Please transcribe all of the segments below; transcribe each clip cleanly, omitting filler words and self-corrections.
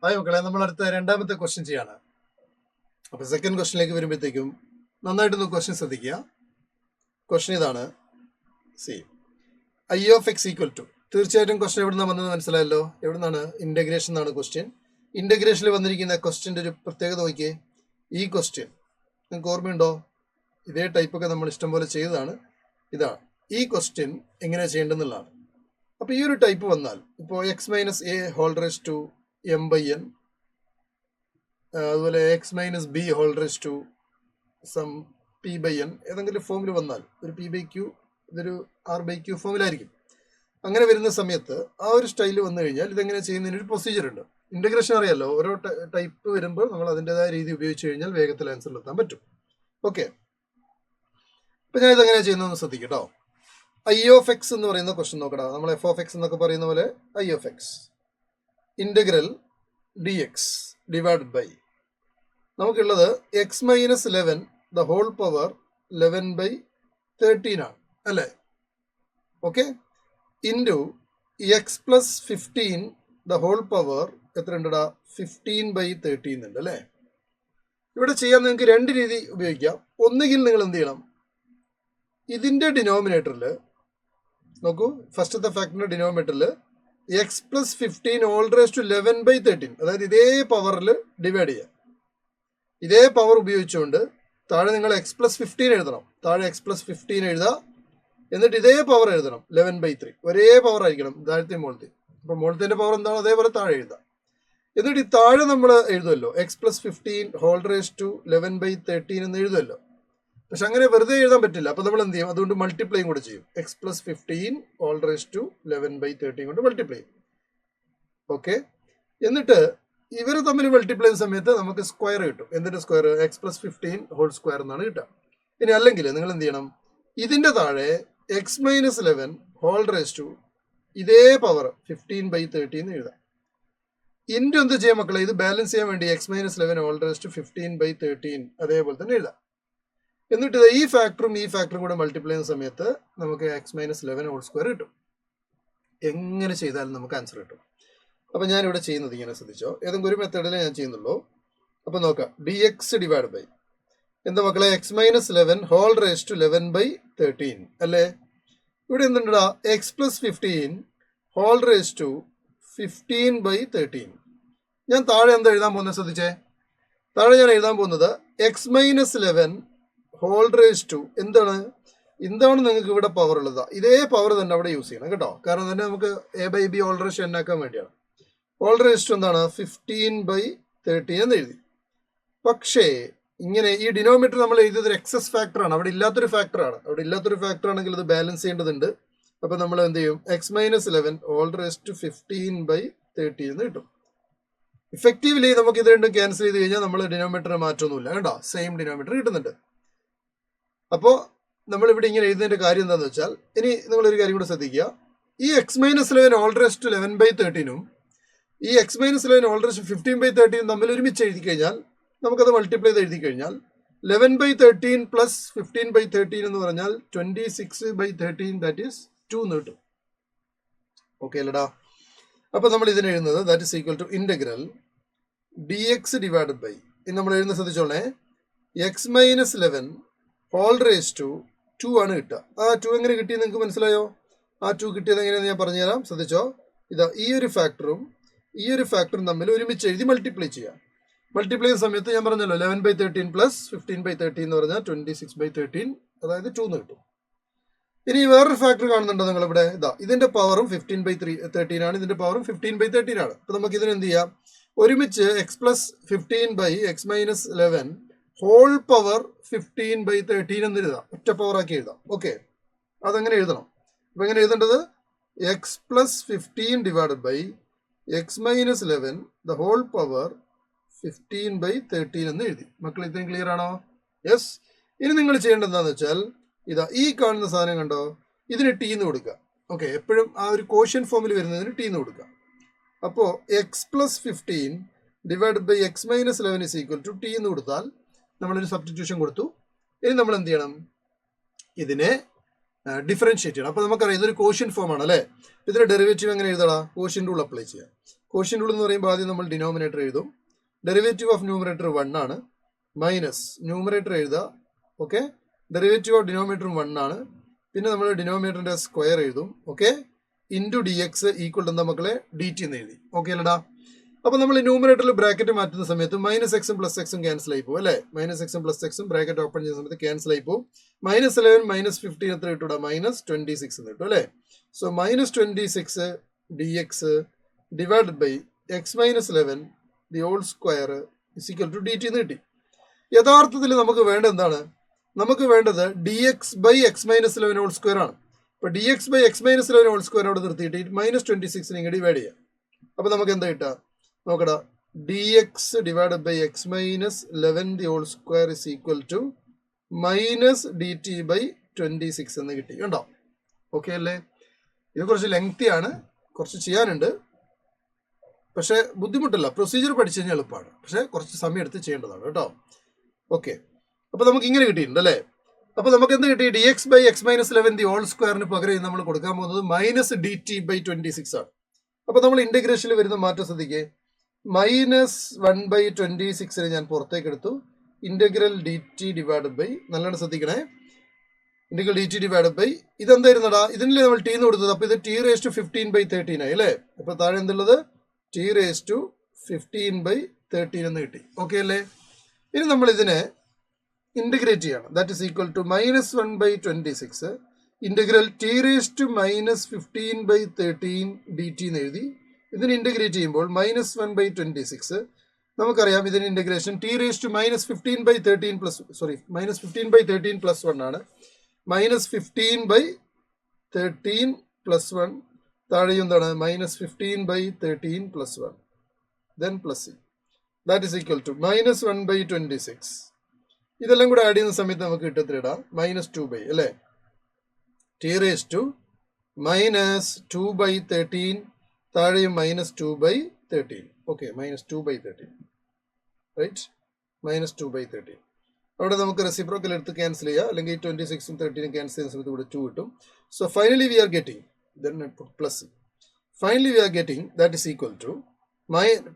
Hi മക്കളെ, നമ്മൾ അടുത്ത രണ്ടാമത്തെ ക്വസ്റ്റ്യൻ ചെയ്യാണ്. അപ്പോൾ സെക്കൻഡ് ക്വസ്റ്റ്യനിലേക്ക് വരുമ്പോഴത്തേക്കും നന്നായിട്ടൊന്ന് ക്വസ്റ്റ്യൻ ശ്രദ്ധിക്കുക. ക്വസ്റ്റ്യൻ ഇതാണ്. C I of x equal to, തീർച്ചയായിട്ടും ക്വസ്റ്റ്യൻ എവിടെ നിന്നാണ് വന്നത് മനസ്സിലായല്ലോ. എവിടെ നിന്നാണ്? ഇൻ്റഗ്രേഷൻ എന്നാണ് ക്വസ്റ്റ്യൻ. ഇൻ്റഗ്രേഷനിൽ വന്നിരിക്കുന്ന ക്വസ്റ്റ്യൻ്റെ ഒരു പ്രത്യേകത നോക്കിയേ. ഈ ക്വസ്റ്റ്യൻ നിങ്ങൾക്ക് ഓർമ്മയുണ്ടോ? ഇതേ ടൈപ്പൊക്കെ നമ്മൾ ഇഷ്ടം പോലെ ചെയ്തതാണ്. ഇതാണ് ഈ ക്വസ്റ്റ്യൻ എങ്ങനെ ചെയ്യേണ്ടതെന്നുള്ളതാണ്. അപ്പോൾ ഈ ഒരു ടൈപ്പ് വന്നാൽ ഇപ്പോൾ x minus a whole raise to m by n, അതുപോലെ x minus b whole raise to some p by n ഏതെങ്കിലും ഫോമിൽ വന്നാൽ, ഒരു പി ബൈ ക്യൂ, ഇതൊരു ആർ ബൈ ക്യൂ ഫോമിലായിരിക്കും. അങ്ങനെ വരുന്ന സമയത്ത് ആ ഒരു സ്റ്റൈൽ വന്നു കഴിഞ്ഞാൽ ഇതെങ്ങനെ ചെയ്യുന്നതിനൊരു പ്രൊസീജിയർ ഉണ്ട്. ഇൻ്റഗ്രേഷൻ അറിയാമല്ലോ, ഓരോ ടൈപ്പ് വരുമ്പോൾ നമ്മൾ അതിൻ്റെതായ രീതി ഉപയോഗിച്ച് കഴിഞ്ഞാൽ വേഗത്തിൽ ആൻസറിലെത്താൻ പറ്റും. ഓക്കെ, അപ്പം ഞാൻ ഇതെങ്ങനെ ചെയ്യുന്നതെന്ന് ശ്രദ്ധിക്കട്ടോ. ഐ ഓഫ് എക്സ് എന്ന് പറയുന്ന ക്വസ്റ്റ്യൻ നോക്കടാ. നമ്മൾ എഫ് ഓഫ് എക്സ് എന്നൊക്കെ പറയുന്ന പോലെ I of x integral d x divide by, നമുക്കുള്ളത് x minus 11 the whole power 11/13 ആണ് അല്ലേ. Okay, into x plus 15 the whole power എത്ര ഉണ്ടടാ? 15/13 ഉണ്ട് അല്ലേ. ഇവിടെ ചെയ്യാൻ നിങ്ങൾക്ക് രണ്ട് രീതി ഉപയോഗിക്കാം. ഒന്നുകിൽ നിങ്ങൾ എന്ത് ചെയ്യണം, ഇതിൻ്റെ ഡിനോമിനേറ്ററിൽ നോക്കൂ, ഫസ്റ്റത്തെ ഫാക്ടറിൻ്റെ ഡിനോമിനേറ്ററിൽ x plus 15 whole raise to 11/13, അതായത് ഇതേ പവറിൽ ഡിവൈഡ് ചെയ്യുക. ഇതേ പവർ ഉപയോഗിച്ചുകൊണ്ട് താഴെ നിങ്ങൾ എക്സ് പ്ലസ് 15 എഴുതണം. താഴെ എക്സ് പ്ലസ് 15 എഴുതുക, എന്നിട്ട് ഇതേ പവർ എഴുതണം 11/3. ഒരേ പവർ ആയിരിക്കണം താഴത്തെ മുകളിലത്തെ. അപ്പോൾ മുകളിലത്തെ പവർ എന്താണോ അതേപോലെ താഴെ എഴുതാം. എന്നിട്ട് ഈ താഴെ നമ്മൾ എഴുതുമല്ലോ x plus 15 whole raise to 11/13 എന്ന് എഴുതുമല്ലോ. പക്ഷെ അങ്ങനെ വെറുതെ എഴുതാൻ പറ്റില്ല. അപ്പോൾ നമ്മൾ എന്ത് ചെയ്യും? അതുകൊണ്ട് മൾട്ടിപ്ലൈയും കൂടെ ചെയ്യും. X plus 15 whole raise to 11/13 കൊണ്ട് മൾട്ടിപ്ലൈ ചെയ്യും. ഓക്കെ, എന്നിട്ട് ഇവർ തമ്മിൽ മൾട്ടിപ്ലൈ ചെയ്യുന്ന സമയത്ത് നമുക്ക് സ്ക്വയർ കിട്ടും. എന്തിന്റെ square? X plus 15 whole square എന്നാണ് കിട്ടുക. ഇനി അല്ലെങ്കിൽ നിങ്ങൾ എന്ത് ചെയ്യണം, ഇതിന്റെ താഴെ x minus 11 whole raise to ഇതേ പവർ 15/13 എന്ന് എഴുതാം. ഇൻറ്റു എന്ത് ചെയ്യാം മക്കളെ? ഇത് ബാലൻസ് ചെയ്യാൻ വേണ്ടി x minus 11 whole raise to 15/13 അതേപോലെ തന്നെ എഴുതാം. എന്നിട്ട് ഈ ഫാക്ടറും ഈ ഫാക്ടറും കൂടെ മൾട്ടിപ്ലൈ ചെയ്യുന്ന സമയത്ത് നമുക്ക് എക്സ് മൈനസ് 11 ഹോൾ സ്ക്വയർ കിട്ടും. എങ്ങനെ ചെയ്താലും നമുക്ക് ആൻസർ കിട്ടും. അപ്പം ഞാനിവിടെ ചെയ്യുന്നത് ഇങ്ങനെ ശ്രദ്ധിച്ചോ. ഏതെങ്കിലും ഒരു മെത്തേഡിലേ ഞാൻ ചെയ്യുന്നുള്ളൂ. അപ്പം നോക്കാം, ഡി എക്സ് ഡിവൈഡ് ബൈ എന്താ മക്കളെ? X minus 11 whole raise to 11/13 അല്ലേ. ഇവിടെ എന്തുണ്ടാ? X plus 15 whole raise to 15/13. ഞാൻ താഴെ എന്താ എഴുതാൻ പോകുന്നത് ശ്രദ്ധിച്ചേ. താഴെ ഞാൻ എഴുതാൻ പോകുന്നത് x minus 11 whole raise to എന്താണ് നിങ്ങൾക്ക് ഇവിടെ പവർ ഉള്ളത്. ഇതേ പവർ തന്നെ അവിടെ യൂസ് ചെയ്യണം കേട്ടോ. കാരണം തന്നെ നമുക്ക് a by b whole raise n ആക്കാൻ വേണ്ടിയാണ്. ഹോൾ റേസ് ടു എന്താണ്? 15/13 എന്ന് എഴുതി. പക്ഷേ ഇങ്ങനെ ഈ ഡിനോമിനേറ്റർ നമ്മൾ എഴുതിയത് ഒരു എക്സസ് ഫാക്ടറാണ്, അവിടെ ഇല്ലാത്തൊരു ഫാക്ടറാണ്. അവിടെ ഇല്ലാത്തൊരു ഫാക്ടർ ആണെങ്കിൽ അത് ബാലൻസ് ചെയ്യേണ്ടതുണ്ട്. അപ്പം നമ്മൾ എന്ത് ചെയ്യും? X minus 11 whole raise to 15/13 എന്ന് കിട്ടും. ഇഫക്റ്റീവ്ലി നമുക്ക് ഇത് രണ്ടും ക്യാൻസൽ ചെയ്ത് കഴിഞ്ഞാൽ നമ്മൾ ഡിനോമിനേറ്റർ മാറ്റമൊന്നുമില്ല കേട്ടോ, സെയിം ഡിനോമിനേറ്റർ കിട്ടുന്നുണ്ട്. അപ്പോൾ നമ്മളിവിടെ ഇങ്ങനെ എഴുതുന്നതിൻ്റെ കാര്യം എന്താണെന്ന് വെച്ചാൽ, ഇനി നിങ്ങളൊരു കാര്യം കൂടെ ശ്രദ്ധിക്കുക. ഈ x minus 11 whole raise to 11/13 ഈ x minus 11 whole raise to 15/13 തമ്മിൽ ഒരുമിച്ച് എഴുതി കഴിഞ്ഞാൽ, നമുക്കത് മൾട്ടിപ്ലൈ ചെയ്ത് എഴുതി കഴിഞ്ഞാൽ 11/13 പ്ലസ് 15/13 എന്ന് പറഞ്ഞാൽ 26/13, ദാറ്റ് ഈസ് 2 എന്ന് കിട്ടും. ഓക്കെ അല്ലടാ. അപ്പോൾ നമ്മൾ ഇതിന് എഴുതുന്നത് that is equal to integral d x divided by, ഇനി നമ്മൾ എഴുതുന്ന ശ്രദ്ധിച്ചോളേ, x minus 11 whole raise to 2 ആണ് കിട്ടുക. ആ 2 എങ്ങനെ കിട്ടിയെന്ന് നിങ്ങൾക്ക് മനസ്സിലായോ? ആ 2 കിട്ടിയത് എങ്ങനെയാണെന്ന് ഞാൻ പറഞ്ഞുതരാം, ശ്രദ്ധിച്ചോ. ഇതാ ഈ ഒരു ഫാക്ടറും തമ്മിൽ ഒരുമിച്ച് എഴുതി മൾട്ടിപ്ലൈ ചെയ്യാം. മൾട്ടിപ്ലൈ ചെയ്യുന്ന സമയത്ത് ഞാൻ പറഞ്ഞല്ലോ 11/13 പ്ലസ് 15/13 എന്ന് പറഞ്ഞാൽ 26/13, അതായത് 2 എന്ന് കിട്ടും. ഇനി വേറൊരു ഫാക്ടർ കാണുന്നുണ്ടോ നിങ്ങളിവിടെ? ഇതാ ഇതിന്റെ പവറും 15/13 ആണ്, ഇതിന്റെ പവറും 15/13 ആണ്. അപ്പൊ നമുക്ക് ഇതിന് എന്ത് ചെയ്യാം? ഒരുമിച്ച് x plus 15 x minus 11 whole power 15/13 എന്ന് എഴുതാം. ഒറ്റ പവറാക്കി എഴുതാം. ഓക്കെ, അതെങ്ങനെ എഴുതണം? അപ്പൊ എങ്ങനെ എഴുതേണ്ടത്? X plus 15 divided by x minus 11 the whole power 15/13 എന്ന് എഴുതി. മക്കൾ ഇത്രയും ക്ലിയർ ആണോ? യെസ്. ഇനി നിങ്ങൾ ചെയ്യേണ്ടത് എന്താണെന്ന് വെച്ചാൽ, ഇതാ ഈ കാണുന്ന സാധനം കണ്ടോ, ഇതിന് ടി എന്ന് കൊടുക്കുക. ഓക്കെ, എപ്പോഴും ആ ഒരു കോഷ്യൻ ഫോമിൽ വരുന്നതിന് ടി എന്ന് കൊടുക്കുക. അപ്പോൾ x plus 15 divide by x minus 11 is equal to t എന്ന് കൊടുത്താൽ നമ്മളൊരു സബ്സ്റ്റിറ്റ്യൂഷൻ കൊടുത്തു. ഇനി നമ്മൾ എന്ത് ചെയ്യണം? ഇതിനെ ഡിഫറൻഷിയേറ്റ് ചെയ്യണം. അപ്പോൾ നമുക്കറിയാം ഇതൊരു കോഷ്യൻ ഫോം ആണ് അല്ലേ. ഇതിന്റെ ഡെറിവേറ്റീവ് എങ്ങനെ എഴുതണം? കോഷ്യൻ റൂൾ അപ്ലൈ ചെയ്യാം. കോഷ്യൻ്റ് റൂൾ എന്ന് പറയുമ്പോൾ ആദ്യം നമ്മൾ ഡിനോമിനേറ്റർ എഴുതും. ഡെറിവേറ്റീവ് ഓഫ് ന്യൂമറേറ്റർ 1 ആണ്. മൈനസ് ന്യൂമറേറ്റർ എഴുതുക. ഓക്കെ, ഡെറിവേറ്റീവ് ഓഫ് ഡിനോമിനേറ്ററും 1 ആണ്. പിന്നെ നമ്മൾ ഡിനോമിനേറ്ററിന്റെ സ്ക്വയർ എഴുതും. Okay, into D X equal എന്താ മക്കളെ ഡി ടി എന്ന് എഴുതി. ഓക്കെ അല്ലടാ. അപ്പോൾ നമ്മൾ ന്യൂമറേറ്ററിൽ ബ്രാക്കറ്റ് മാറ്റുന്ന സമയത്ത് മൈനസ് എക്സും പ്ലസ് എക്സും ക്യാൻസൽ ആയി പോകും അല്ലേ. മൈനസ് എക്സും പ്ലസ് എക്സും ബ്രാക്കറ്റ് ഓപ്പൺ ചെയ്യുന്ന സമയത്ത് ക്യാൻസൽ ആയി പോകും. -11 -15 എത്ര കിട്ടൂടാ? -26 എന്ന് കിട്ടും അല്ലേ. So -26 d x divided by x -11 the whole square is equal to d t എന്ന് കിട്ടി. യഥാർത്ഥത്തിൽ നമുക്ക് വേണ്ടത് എന്താണ്? നമുക്ക് വേണ്ടത് d x by x -11 whole square ആണ്. അപ്പോൾ d x by x -11 whole square അവിടെ നിർത്തിയിട്ട് -26 ഇങ്ങനെ ഡിവൈഡ് ചെയ്യാം. അപ്പോൾ നമുക്ക് എന്താ കിട്ടുക നോക്കടാ? D x divide by x -11 the whole square is equal to d t by 26 എന്ന് കിട്ടി. കണ്ടോ? ഓക്കെ അല്ലേ? ഇത് കുറച്ച് ലെങ്തി ആണ്, കുറച്ച് ചെയ്യാനുണ്ട്. പക്ഷേ ബുദ്ധിമുട്ടല്ല, പ്രൊസീജിയർ പഠിച്ചു കഴിഞ്ഞാൽ എളുപ്പമാണ്. പക്ഷേ കുറച്ച് സമയം എടുത്ത് ചെയ്യേണ്ടതാണ് കേട്ടോ. ഓക്കെ, അപ്പോൾ നമുക്ക് ഇങ്ങനെ കിട്ടിയിട്ടുണ്ട് അല്ലേ. അപ്പോൾ നമുക്ക് എന്ത് കിട്ടി? D x by x -11 the whole സ്ക്വയറിന് പകരം നമ്മൾ കൊടുക്കാൻ പോകുന്നത് -dt ബൈ 26 ആണ്. അപ്പോൾ നമ്മൾ ഇന്റഗ്രേഷനിൽ വരുന്ന മാറ്റം ശ്രദ്ധിക്കേ. -1/26 ഞാൻ പുറത്തേക്ക് എടുത്തു. Integral d t divide by, നല്ലോണം ശ്രദ്ധിക്കണേ, integral d t divide by ഇതെന്തായിരുന്നടാ? ഇതിനല്ലേ നമ്മൾ ടി എന്ന് കൊടുത്തത്. അപ്പോൾ ഇത് t⁻15/13 ആയി അല്ലേ. അപ്പോൾ താഴെ എന്തുള്ളത്? t⁻15/13 എന്ന് കിട്ടി. ഓക്കെ അല്ലേ? ഇനി നമ്മൾ ഇതിനെ ഇന്റഗ്രേറ്റ് ചെയ്യണം. That is equal to -1/26 integral t⁻15/13 dt എന്ന് എഴുതി. ഇതിന് ഇന്റഗ്രേറ്റ് ചെയ്യുമ്പോൾ -1/26 നമുക്കറിയാം. ഇതിന് ഇന്റഗ്രേഷൻ t⁻15/13 പ്ലസ് -15/13 പ്ലസ് 1 ആണ്. -15/13 പ്ലസ് 1 താഴെയും എന്താണ്? -15/13 plus 1 then plus c. That is equal to -1/26. ഇതെല്ലാം കൂടെ ആഡ് ചെയ്യുന്ന സമയത്ത് നമുക്ക് കിട്ടത്തില്ല -2 അല്ലേ. t⁻2/13 താഴെയും -2/13. Okay, -2/13 right. -2/13 അവിടെ നമുക്ക് റെസിപ്രോക്കൽ എടുത്ത് ക്യാൻസൽ ചെയ്യാം. അല്ലെങ്കിൽ 26ഉം 13ഉം ക്യാൻസൽ ചെയ്യുന്ന സമയത്ത് ഇവിടെ 2 കിട്ടും. So finally we are getting plus. Finally we are getting that is equal two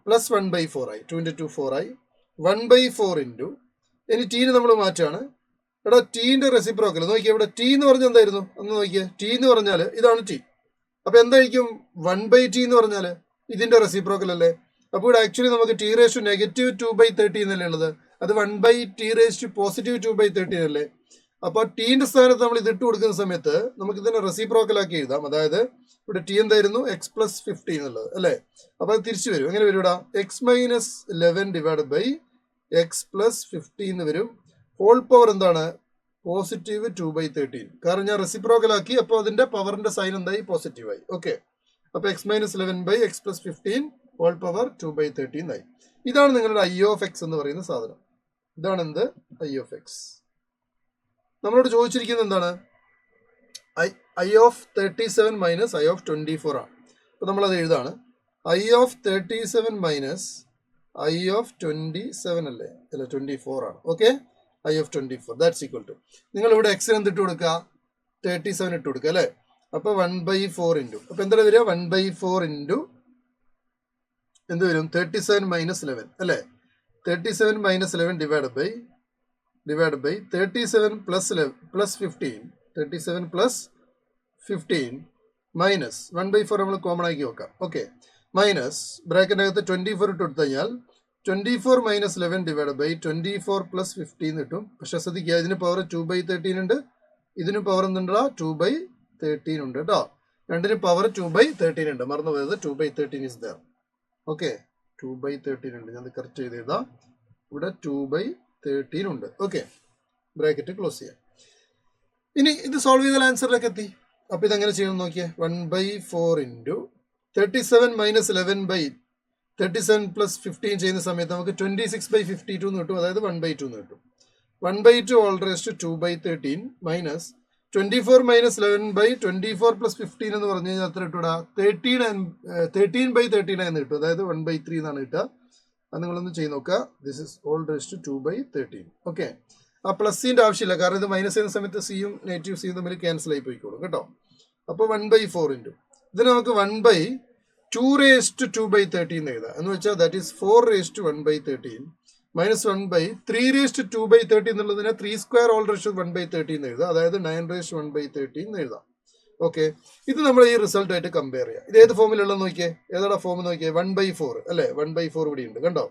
plus 1/4 ആയി. 2 × 2 4 ആയി. 1/4 ഇൻറ്റു ഇനി ടീന് നമ്മൾ മാറ്റാണ്. എടാ ടീൻ്റെ റെസിപ്രോക്കൽ നോക്കിയാൽ ഇവിടെ ടി എന്ന് പറഞ്ഞാൽ എന്തായിരുന്നു? ഒന്ന് നോക്കിയേ. ടി എന്ന് പറഞ്ഞാൽ ഇതാണ് ടി. അപ്പോൾ എന്തായിരിക്കും 1/t എന്ന് പറഞ്ഞാൽ? ഇതിൻ്റെ റെസിപ്രോക്കൽ അല്ലേ. അപ്പോൾ ഇവിടെ ആക്ച്വലി നമുക്ക് t⁻2/13 എന്നല്ലേ ഉള്ളത്. അത് 1/t⁻2/13 അല്ലേ. അപ്പോൾ ടീൻ്റെ സ്ഥാനത്ത് നമ്മൾ ഇതിട്ട് കൊടുക്കുന്ന സമയത്ത് നമുക്ക് ഇതിനെ റെസിപ്രോക്കൽ ആക്കി എഴുതാം. അതായത് ഇവിടെ ടി എന്തായിരുന്നു? x+15 എന്നുള്ളത് അല്ലേ. അപ്പോൾ അത് തിരിച്ചു വരും. എങ്ങനെ വരും? ഇവിടെ x-11 ഡിവൈഡ് ബൈ x+15 എന്ന് വരും. ഹോൾ പവർ എന്താണ്? +2/13. കാരണം ഞാൻ റെസിപ്രോക്കൽ ആക്കി. അപ്പോൾ അതിന്റെ പവറിന്റെ സൈൻ എന്തായി? പോസിറ്റീവായി. ഓക്കെ, അപ്പോൾ x-11/x+15 ഹോൾ പവർ 2/13 ആയി. ഇതാണ് നിങ്ങളുടെ I(x) എന്ന് പറയുന്ന സാധനം. ഇതാണ് എന്ത്? I(x). നമ്മളോട് ചോദിച്ചിരിക്കുന്നത് എന്താണ്? I(37 - I(24) ആണ്. അപ്പോൾ നമ്മളത് എഴുതാണ്. I(37 - I(27) അല്ലേ? അല്ല 24 ആണ്. Okay, I(24) that's equal to നിങ്ങൾ ഇവിടെ എക്സിന് എന്തിട്ട് കൊടുക്കുക? 37 ഇട്ട് കൊടുക്കുക അല്ലേ. അപ്പോൾ 1/4 ഇൻറ്റു അപ്പോൾ എന്താണ് വരിക? 1/4 ഇൻറ്റു എന്ത് വരും? 37 - 11 അല്ലേ. 37 - 11 divide by 37 plus 15 37 plus 15 minus 1/4 നമ്മൾ കോമൺ ആക്കി വെക്കാം. ഓക്കെ, മൈനസ് ബ്രാക്കറ്റിനകത്ത് 24 ഇട്ട് കൊടുത്തു കഴിഞ്ഞാൽ 24 - 11 ഡിവൈഡ് ബൈ 24 പ്ലസ് 15 കിട്ടും. പക്ഷെ ശ്രദ്ധിക്കുക, ഇതിന് പവർ 2/13 ഉണ്ട്, ഇതിന് പവർ എന്തുണ്ടാ? 2/13 ഉണ്ട് കേട്ടോ. രണ്ടിന് പവർ 2/13 ഉണ്ട്. മറന്നു പോയത് 2/13 ഇസ് ദർ. ഓക്കെ, 2/13 ഉണ്ട്. ഞാൻ കറക്റ്റ് ചെയ്ത് എഴുതാം. ഇവിടെ 2/13 ഉണ്ട്. ഓക്കെ, ബ്രാക്കറ്റ് ക്ലോസ് ചെയ്യാം. ഇനി ഇത് സോൾവ് ചെയ്താൽ ആൻസറിലേക്ക് എത്തി. അപ്പോൾ ഇതെങ്ങനെ ചെയ്യണം നോക്കിയേ. 1/4 ഇൻറ്റു 37 - 11 37 പ്ലസ് 15 ചെയ്യുന്ന സമയത്ത് നമുക്ക് 26/52 എന്ന് കിട്ടും. അതായത് 1/2 എന്ന് കിട്ടും. 1/2 whole raise to 2/13 minus 24 - 11/24 plus 15 എന്ന് പറഞ്ഞു കഴിഞ്ഞാൽ എത്ര കിട്ടൂടാ? 13/39 എന്ന് കിട്ടും. അതായത് 1/3 എന്നാണ് കിട്ടുക. അത് നിങ്ങളൊന്ന് ചെയ്ത് നോക്കുക. This is whole raise to 2/13. Okay, ആ പ്ലസിൻ്റെ ആവശ്യമില്ല, കാരണം ഇത് മൈനസ് ചെയ്യുന്ന സമയത്ത് സിയും നെഗറ്റീവ് സിയും തമ്മിൽ ക്യാൻസൽ ആയി പോയിക്കോളും കേട്ടോ. അപ്പോൾ 1/4 ഇൻറ്റു ഇതിന് നമുക്ക് 1/4 2 raised to 2 by 13 എന്ന് എഴുതാം. എന്ന് വെച്ചാൽ that is 4 raised to 1 by 13 minus 1 by 3 raised to 2 by 13 എന്നുള്ളതിനെ 3 square all raised to 1 by 13 എന്ന് എഴുതാം. അതായത് 9 raised to 1 by 13 എന്ന് എഴുതാം. ഓക്കെ, ഇത് നമ്മൾ ഈ റിസൾട്ട് ആയിട്ട് കമ്പയർ ചെയ്യാം. ഇത് ഏത് ഫോമിലുള്ള നോക്കിയേ, ഏതാ ഫോം നോക്കിയേ, 1/4 അല്ലേ, 1/4 ഇവിടെ ഉണ്ട് കണ്ടോ.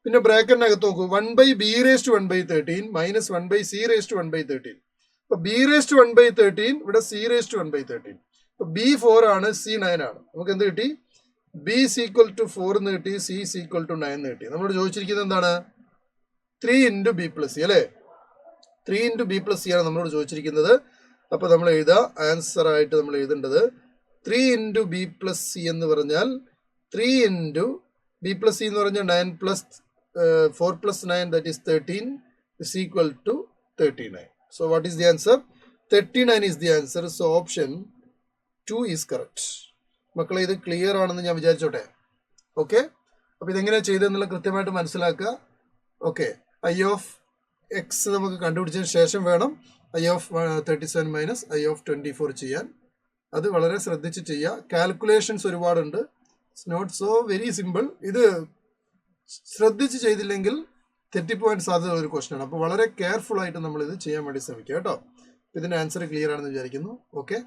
പിന്നെ ബ്രാക്കറ്റിനകത്ത് നോക്കൂ, 1 by b raised to 1 by 13 minus 1 by c raised to 1 by 13. അപ്പൊ b raised to 1 by 13 ഇവിടെ c raised to 1 by 13. അപ്പൊ b 4 ആണ്, c 9 ആണ്. നമുക്ക് എന്ത് കിട്ടി, b is equal to 4 എന്ന് കിട്ടി, c is equal to 9 എന്ന് കിട്ടി. നമ്മളോട് ചോദിച്ചിരിക്കുന്നത് എന്താണ്, 3 into b plus c അല്ലേ, 3 into b plus c ആണ് നമ്മളോട് ചോദിച്ചിരിക്കുന്നത്. അപ്പൊ നമ്മൾ എഴുതുക, ആൻസർ ആയിട്ട് നമ്മൾ എഴുതേണ്ടത് 3 into b plus c എന്ന് പറഞ്ഞാൽ 3 into b plus c എന്ന് പറഞ്ഞാൽ 9 plus 4 plus 9 that is 13 is equal to 39. So what is the answer? 39 is the answer. So option 2 is correct. മക്കളെ ഇത് ക്ലിയർ ആണെന്ന് ഞാൻ വിചാരിച്ചോട്ടെ. ഓക്കെ, അപ്പൊ ഇതെങ്ങനെ ചെയ്തെന്നുള്ള കൃത്യമായിട്ട് മനസ്സിലാക്കുക. ഓക്കെ, ഐ ഓഫ് എക്സ് നമുക്ക് കണ്ടുപിടിച്ചതിന് ശേഷം വേണം I of 37 minus I of 24 ചെയ്യാൻ. അത് വളരെ ശ്രദ്ധിച്ച് ചെയ്യുക. കാൽക്കുലേഷൻസ് ഒരുപാടുണ്ട്. It's not so very simple. ഇത് ശ്രദ്ധിച്ച് ചെയ്തില്ലെങ്കിൽ തെറ്റിപ്പോകാൻ സാധ്യത ഒരു ക്വസ്റ്റൻ ആണ്. അപ്പോൾ വളരെ കെയർഫുൾ ആയിട്ട് നമ്മൾ ഇത് ചെയ്യാൻ വേണ്ടി ശ്രമിക്കുക കേട്ടോ. ഇതിന്റെ ആൻസർ ക്ലിയർ ആണെന്ന് വിചാരിക്കുന്നു. ഓക്കെ.